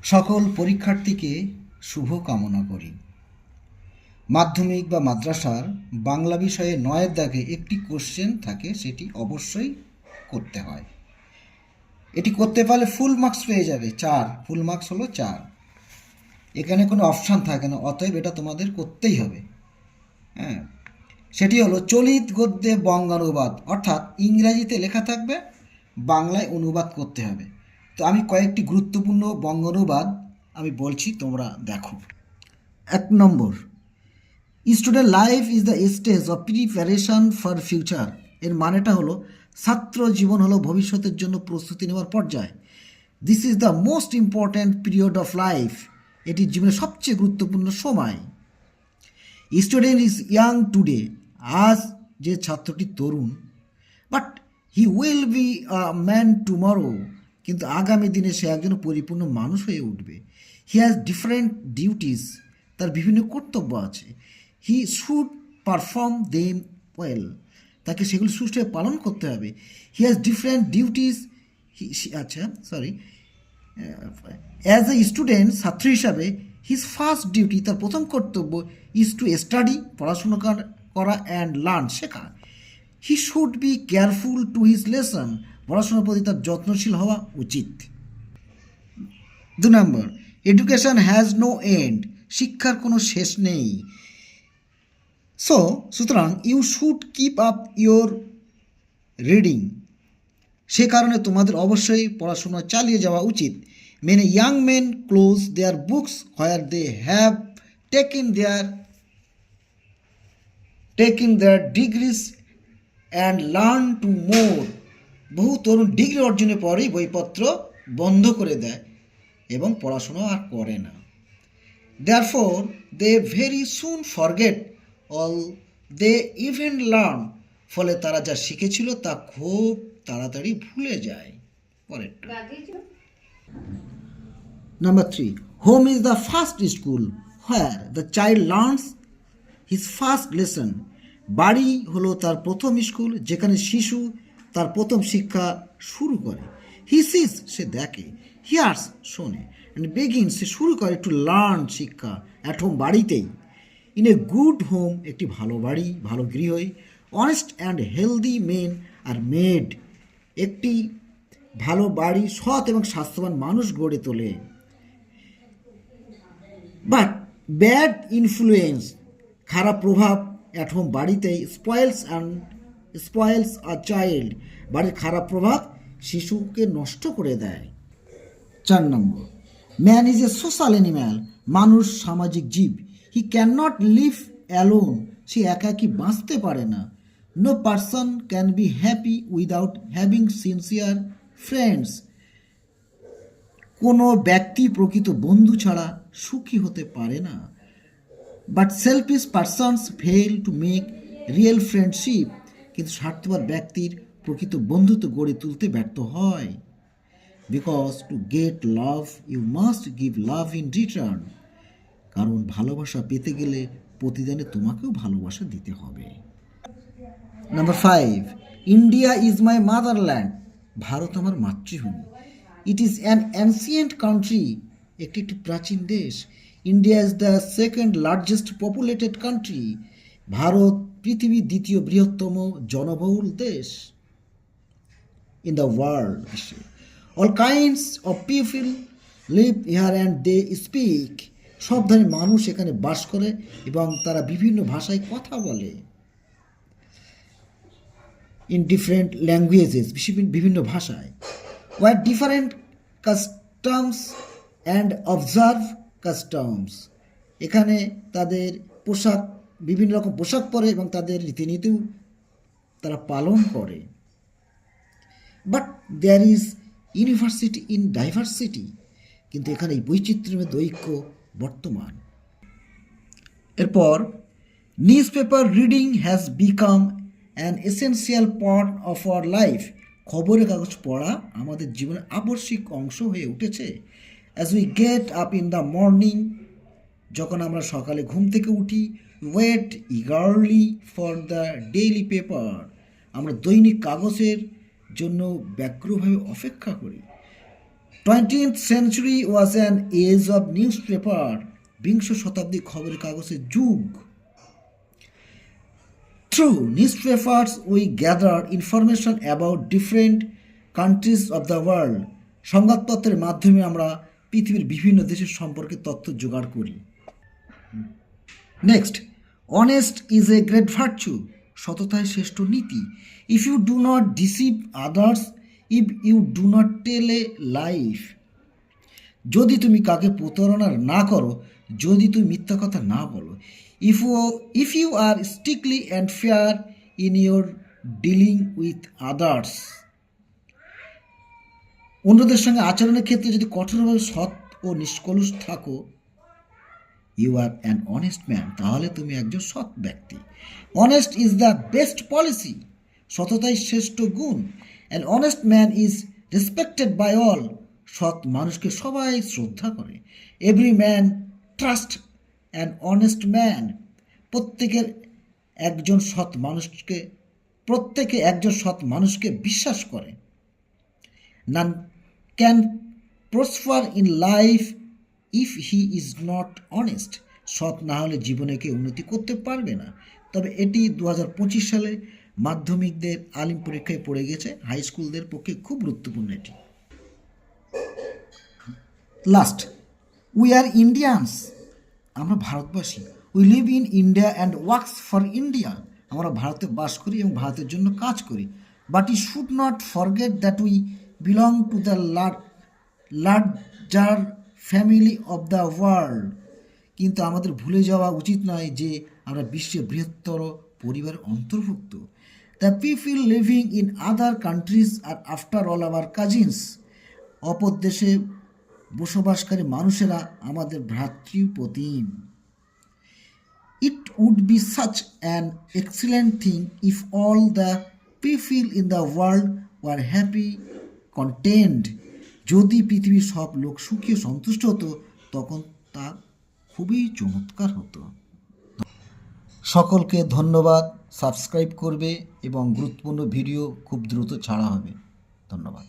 সকল পরীক্ষার্থীকে শুভ কামনা করি। মাধ্যমিক বা মাদ্রাসার বাংলা বিষয়ে ৯-এর দাগে একটি কোশ্চেন থাকে, সেটি অবশ্যই করতে হয়। এটি করতে পারলে ফুল মার্কস পেয়ে যাবে ৪, ফুল মার্কস হলো ৪। এখানে কোনো অপশান থাকে না, অতএব এটা তোমাদের করতেই হবে। হ্যাঁ, সেটি হলো চলিত গদ্যে বঙ্গানুবাদ, অর্থাৎ ইংরাজিতে লেখা থাকবে, বাংলায় অনুবাদ করতে হবে। তো আমি কয়েকটি গুরুত্বপূর্ণ বঙ্গানুবাদ আমি বলছি, তোমরা দেখো। ১ নম্বর, student life is the stage of preparation for future. এর মানেটা হলো ছাত্র জীবন হলো ভবিষ্যতের জন্য প্রস্তুতি নেওয়ার পর্যায়। This is the most important period of life. এটি জীবনের সবচেয়ে গুরুত্বপূর্ণ সময়। স্টুডেন্ট ইজ ইয়াং টুডে, আজ যে ছাত্রটি তরুণ, but he will be a man tomorrow, কিন্তু আগামী দিনে সে একজন পরিপূর্ণ মানুষ হয়ে উঠবে। হি হ্যাজ ডিফারেন্ট ডিউটিস, তার বিভিন্ন কর্তব্য আছে। He should perform them well, তাকে সেগুলি সুষ্ঠুভাবে পালন করতে হবে। He has different duties, as a student, ছাত্র হিসাবে, হিজ ফার্স্ট ডিউটি, তার প্রথম কর্তব্য, ইজ টু স্টাডি, পড়াশোনা করা, অ্যান্ড লার্ন, শেখা। He should be careful to his lesson, পড়াশোনার প্রতি তার যত্নশীল হওয়া উচিত। ২ নম্বর, এডুকেশন হ্যাজ নো এন্ড, শিক্ষার কোনো শেষ নেই। সুতরাং you should keep up your reading, সে কারণে তোমাদের অবশ্যই পড়াশোনা চালিয়ে যাওয়া উচিত। Many young men close their books where they have taken their degrees and learn to more. বহু তরুণ ডিগ্রি অর্জনের পরেই বইপত্র বন্ধ করে দেয় এবং পড়াশোনা আর করে না। Therefore they very soon forget all they even learn, ফলে তারা যা শিখেছিল তা খুব তাড়াতাড়ি ভুলে যায়। পরেরটা, number 3, home is the first school where the child learns his first lesson. বাড়ি হলো তার প্রথম স্কুল, যেখানে শিশু তার প্রথম শিক্ষা শুরু করে। হি সিজ, সে দেখে, হিয়ার্স, শোনে, অ্যান্ড বিগিনস, সে শুরু করে, টু লার্ন, শিক্ষা, অ্যাট হোম, বাড়িতেই। ইন এ গুড হোম, একটি ভালো বাড়ি, ভালো গৃহই, honest and healthy men are made, একটি ভালো বাড়ি সৎ এবং স্বাস্থ্যবান মানুষ গড়ে তোলে। বাট ব্যাড ইনফ্লুয়েন্স, খারাপ প্রভাব, অ্যাট হোম, বাড়িতেই, স্পয়েলস আ চাইল্ড, বাড়ির খারাপ প্রভাব শিশুকে নষ্ট করে দেয়। ৪ নম্বর, man is a social animal, মানুষ সামাজিক জীব। He can not live alone, সে একাকী বাঁচতে পারে না। No person can be happy without having sincere friends, কোনো ব্যক্তি প্রকৃত বন্ধু ছাড়া সুখী হতে পারে না। But selfish persons fail to make real friendship, কিন্তু স্বার্থপর ব্যক্তির প্রকৃত বন্ধুত্ব গড়ে তুলতে ব্যর্থ হয়। Because to get love you must give love in return, কারণ ভালোবাসা পেতে গেলে প্রতিদানে তোমাকেও ভালোবাসা দিতে হবে। Number 5, India is my motherland, ভারত আমার মাতৃভূমি। It is an ancient country, একটি প্রাচীন দেশ। India is the second largest populated country, ভারত পৃথিবীর দ্বিতীয় বৃহত্তম জনবহুল দেশ ইন দ্য ওয়ার্ল্ড, বিশ্বে। All kinds of people live here and they speak, সব ধরনের মানুষ এখানে বাস করে এবং তারা বিভিন্ন ভাষায় কথা বলে। ইন ডিফারেন্ট ল্যাঙ্গুয়েজেস, বিভিন্ন ভাষায়। Wear different customs and observe customs, এখানে তাদের পোশাক, বিভিন্ন রকম পোশাক পরে এবং তাদের রীতিনীতিও তারা পালন করে। But there is university in diversity, কিন্তু এখানে এই বৈচিত্র্যের মধ্যে ঐক্য বর্তমান। এরপর, news paper reading has become an essential part of our life, খবরের কাগজ পড়া আমাদের জীবনের আবশ্যিক অংশ হয়ে উঠেছে। As we get up in the morning, যখন আমরা সকালে ঘুম থেকে উঠি, wait eagerly for the daily paper, আমরা দৈনিক কাগজের জন্য ব্যগ্রভাবে অপেক্ষা করি। 20th century was an age of newspaper. বিংশ শতাব্দী খবরের কাগজের যুগ। Through newspapers we gathered information about different countries of the world. সংবাদপত্রের মাধ্যমে আমরা পৃথিবীর বিভিন্ন দেশের সম্পর্কে তথ্য জোগাড় করি। Next, honest is a great virtue. সততাই শ্রেষ্ঠ নীতি। If you do not deceive others, if you do not tell a life. যদি তুমি কাকে প্রতারণা না করো, যদি তুমি মিথ্যা কথা না বলো। If you are strictly and fair in your dealing with others. অন্যদের সঙ্গে আচরণের ক্ষেত্রে যদি কঠোরভাবে সৎ ও নিষ্কলুষ থাকো, you are an honest man, তাহলে তুমি একজন সৎ ব্যক্তি। Honest is the best policy. সততাই শ্রেষ্ঠ গুণ। An honest man is respected by all. সৎ মানুষকে সবাই শ্রদ্ধা করে। Every man trust an honest man. প্রত্যেকে একজন সৎ মানুষকে বিশ্বাস করে। None can prosper in life if he is not honest. সৎ না হলে জীবনে কেউ উন্নতি করতে পারবে না। তবে এটি 2025 সালে মাধ্যমিকদের আলিম পরীক্ষায় পড়ে গেছে। হাই স্কুলদের পক্ষে খুব গুরুত্বপূর্ণ এটি। Last, we are Indians. আমরা ভারতবাসী। We live in India and works for India. আমরা ভারতে বাস করি এবং ভারতের জন্য কাজ করি। But you should not forget that we belong to the larger family of the world. কিন্তু আমাদের ভুলে যাওয়া উচিত নয় যে আমরা বিশ্বের বৃহত্তর পরিবারের অন্তর্ভুক্ত। The people living in other countries are after all our cousins. অপর দেশে বসবাসকারী মানুষেরা আমাদের ভ্রাতৃপ্রতিম। It would be such an excellent thing if all the people in the world were happy, content. যদি পৃথিবীর সব লোক সুখী ও সন্তুষ্ট হতো, তখন তা খুবই চমৎকার হতো। সকলকে ধন্যবাদ। সাবস্ক্রাইব করবে এবং গুরুত্বপূর্ণ ভিডিও খুব দ্রুত ছাড়া হবে। ধন্যবাদ।